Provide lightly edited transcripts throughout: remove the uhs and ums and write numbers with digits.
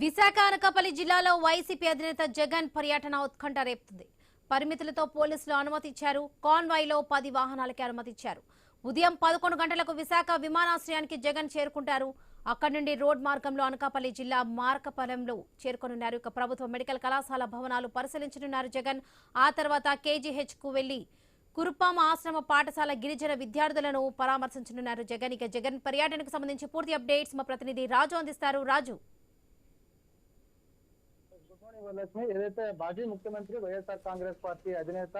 విశాఖ అనకాపల్లి జిల్లాలో వైసీపీ అధినేత జగన్ పర్యటన ఉత్కంఠ రేపుతుంది. పరిమితులతో పోలీసులు అనుమతిచ్చారు. కాన్వాయ్లో 10 వాహనాలకి అనుమతిచ్చారు. ఉదయం 11 గంటలకు విశాఖ విమానాశ్రయానికి జగన్ చేరుకుంటారు. అక్కడి నుండి రోడ్ మార్గంలో అనకాపల్లి జిల్లా మార్కపురంలో చేరుకోనున్నారు. ఇక ప్రభుత్వ మెడికల్ కళాశాల భవనాలు పరిశీలించనున్నారు జగన్. ఆ తర్వాత కేజీహెచ్ కు వెళ్లి కురుపాం ఆశ్రమ పాఠశాల గిరిజన విద్యార్థులను పరామర్శించనున్నారు జగన్. ఇక జగన్ పర్యటనకు సంబంధించి పూర్తి అప్డేట్స్ మా ప్రతినిధి రాజు అందిస్తారు. రాజు, లక్ష్మి, ఏదైతే మాజీ ముఖ్యమంత్రి వైఎస్ఆర్ కాంగ్రెస్ పార్టీ అధినేత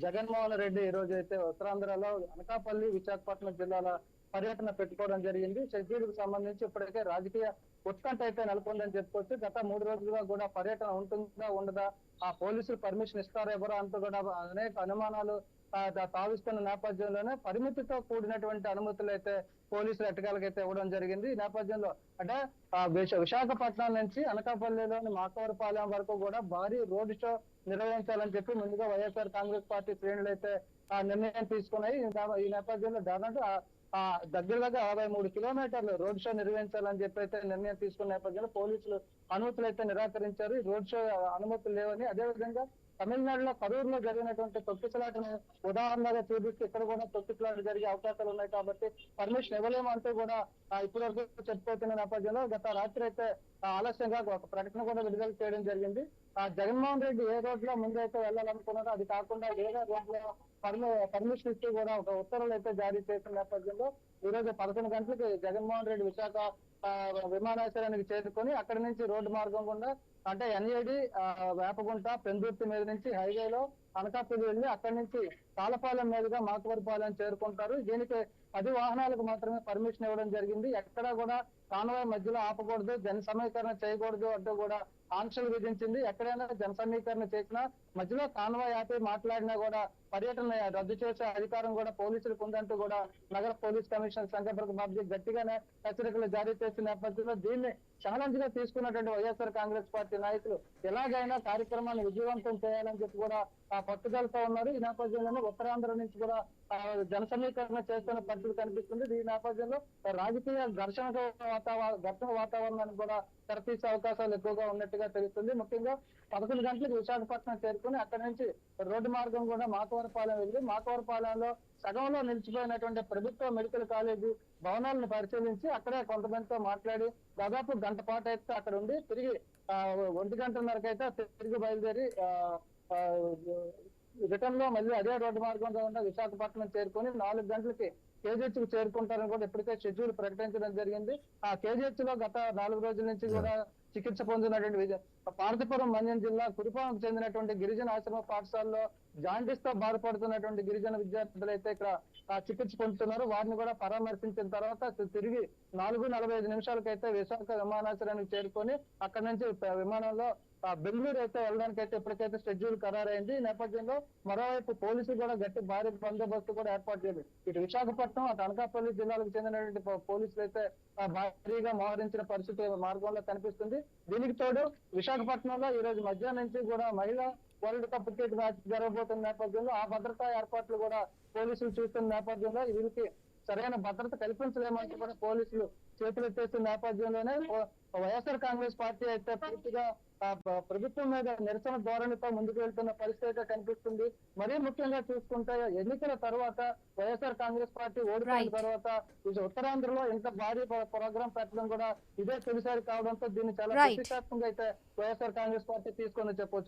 జగన్మోహన్ రెడ్డి ఈ రోజు అయితే ఉత్తరాంధ్రలో అనకాపల్లి, విశాఖపట్నం జిల్లాల పర్యటన పెట్టుకోవడం జరిగింది. షెడ్యూల్ కు సంబంధించి ఇప్పటికే రాజకీయ ఉత్కంఠ అయితే నెలకొందని చెప్పుకోవచ్చు. గత 3 రోజులుగా కూడా పర్యటన ఉంటుందా ఉండదా, ఆ పోలీసులు పర్మిషన్ ఇస్తారో ఎవరో అంటూ కూడా అనేక అనుమానాలు తావిస్తున్న నేపథ్యంలోనే పరిమితితో కూడినటువంటి అనుమతులు అయితే పోలీసులు ఎట్టకాలకైతే ఇవ్వడం జరిగింది. ఈ నేపథ్యంలో అంటే విశాఖపట్నం నుంచి అనకాపల్లిలోని మాకవరపాలెం వరకు కూడా భారీ రోడ్ షో నిర్వహించాలని చెప్పి ముందుగా వైఎస్ఆర్ కాంగ్రెస్ పార్టీ శ్రేణులు అయితే నిర్ణయం తీసుకున్నాయి. ఈ నేపథ్యంలో దాదాపు దగ్గరగా 63 కిలోమీటర్లు రోడ్ షో నిర్వహించాలని చెప్పి అయితే నిర్ణయం తీసుకున్న నేపథ్యంలో పోలీసులు అనుమతులు అయితే నిరాకరించారు. ఈ రోడ్ షో అనుమతులు లేవని, అదేవిధంగా తమిళనాడులో కరూరులో జరిగినటువంటి తొక్కిసలాటను ఉదాహరణగా చూపిస్తూ ఇక్కడ కూడా తొక్కిసలాట జరిగే అవకాశాలు ఉన్నాయి కాబట్టి పర్మిషన్ ఇవ్వలేము అంటూ కూడా ఇప్పటివరకు చెప్పుకోతున్న నేపథ్యంలో గత రాత్రి అయితే ఆలస్యంగా ఒక ప్రకటన కూడా విడుదల చేయడం జరిగింది. జగన్మోహన్ రెడ్డి ఏ రోడ్ లో ముందైతే వెళ్ళాలనుకున్నారో అది కాకుండా ఏదో రోడ్ లో పర్మిషన్ ఇస్తూ కూడా ఒక ఉత్తర్వులు అయితే జారీ చేసిన నేపథ్యంలో ఈ రోజు 11 గంటలకు జగన్మోహన్ రెడ్డి విశాఖ విమానాశ్రయానికి చేరుకొని అక్కడి నుంచి రోడ్డు మార్గం గుండా అంటే ఎన్ఏడి వేపగుంట పెందుర్తి మీద నుంచి హైవేలో అనకాపల్లి వెళ్ళి అక్కడి నుంచి తాళపాలెం మీదుగా మాకవరపాలెం చేరుకుంటారు. దీనికి 10 వాహనాలకు మాత్రమే పర్మిషన్ ఇవ్వడం జరిగింది. ఎక్కడా కూడా కాన్వాయ్ మధ్యలో ఆపకూడదు, జన సమీకరణ చేయకూడదు అంటూ కూడా ఆంక్షలు విధించింది. ఎక్కడైనా జన సమీకరణ చేసినా మధ్యలో కాన్వాయ్ ఆపి మాట్లాడినా కూడా పర్యటన రద్దు చేసే అధికారం కూడా పోలీసులకు ఉందంటూ కూడా నగర పోలీస్ కమిషనర్ శంకర్ బాబు గట్టిగానే హెచ్చరికలు జారీ చేసిన నేపథ్యంలో దీన్ని ఛాలెంజ్ గా తీసుకున్నటువంటి వైఎస్ఆర్ కాంగ్రెస్ పార్టీ నాయకులు ఎలాగైనా కార్యక్రమాన్ని విజయవంతం చేయాలని చెప్పి కూడా పట్టుదలతో ఉన్నారు. ఈ నేపథ్యంలోనే ఉత్తరాంధ్ర నుంచి కూడా జన సమీకరణ చేస్తున్న పరిస్థితి కనిపిస్తుంది. ఈ నేపథ్యంలో రాజకీయ ఘర్షణ వాతావరణాన్ని కూడా తెరతీసే అవకాశాలు ఎక్కువగా ఉన్నట్టుగా తెలుస్తుంది. ముఖ్యంగా 11 గంటలకు విశాఖపట్నం చేరుకుని అక్కడి నుంచి రోడ్డు మార్గం కూడా మాకవరపాలెం వెళ్ళి మాకవరపాలెంలో సగంలో నిలిచిపోయినటువంటి ప్రభుత్వ మెడికల్ కాలేజీ భవనాలను పరిశీలించి అక్కడే కొంతమందితో మాట్లాడి దాదాపు గంట పాటు అయితే అక్కడ ఉండి తిరిగి 1 గంటన్నరకు అయితే తిరిగి బయలుదేరి రిటర్న్ లో మళ్ళీ అదే రోడ్డు మార్గంలో ఉన్న విశాఖపట్నం చేరుకొని 4 గంటలకి కేజీహెచ్ కు చేరుకుంటారని కూడా ఇప్పటికే షెడ్యూల్ ప్రకటించడం జరిగింది. ఆ కేజీహెచ్ లో గత 4 రోజుల నుంచి కూడా చికిత్స పొందినటువంటి పార్వతీపురం మన్యం జిల్లా కురుపాంకు చెందినటువంటి గిరిజన ఆశ్రమ పాఠశాలలో జాండీస్ తో బాధపడుతున్నటువంటి గిరిజన విద్యార్థులు అయితే ఇక్కడ చికిత్స పొందుతున్నారు. వారిని కూడా పరామర్శించిన తర్వాత తిరిగి 4:45 నిమిషాలకైతే విశాఖ విమానాశ్రయానికి చేరుకొని అక్కడి నుంచి విమానంలో బెంగళూరు అయితే వెళ్ళడానికి అయితే ఇప్పటికైతే షెడ్యూల్ ఖరారైంది. ఈ నేపథ్యంలో మరోవైపు పోలీసులు కూడా భారీ బందోబస్తు కూడా ఏర్పాటు చేయాలి. ఇటు విశాఖపట్నం అటు అనకాపల్లి జిల్లాలకు చెందినటువంటి పోలీసులు అయితే భారీగా మోహరించిన పరిస్థితి మార్గంలో కనిపిస్తుంది. దీనికి తోడు విశాఖపట్నంలో ఈ రోజు మధ్యాహ్నం నుంచి కూడా మహిళా వరల్డ్ కప్ క్రికెట్ మ్యాచ్ జరగబోతున్న నేపథ్యంలో ఆ భద్రతా ఏర్పాట్లు కూడా పోలీసులు చూస్తున్న నేపథ్యంలో వీరికి సరైన భద్రత కల్పించలేమంటూ కూడా పోలీసులు చేతులెత్తేసిన నేపథ్యంలోనే వైఎస్ఆర్ కాంగ్రెస్ పార్టీ అయితే పూర్తిగా ప్రభుత్వం మీద నిరసన ధోరణితో ముందుకు వెళ్తున్న పరిస్థితి కనిపిస్తుంది. మరీ ముఖ్యంగా చూసుకుంటే ఎన్నికల తర్వాత వైఎస్ఆర్ కాంగ్రెస్ పార్టీ ఓడిపోయిన తర్వాత ఉత్తరాంధ్రలో ఇంత భారీ ప్రోగ్రాం పెట్టడం కూడా ఇదే తొలిసారి కావడంతో దీన్ని చాలా ప్రతిష్టాత్మకంగా అయితే వైఎస్ఆర్ కాంగ్రెస్ పార్టీ తీసుకొని చెప్పొచ్చు.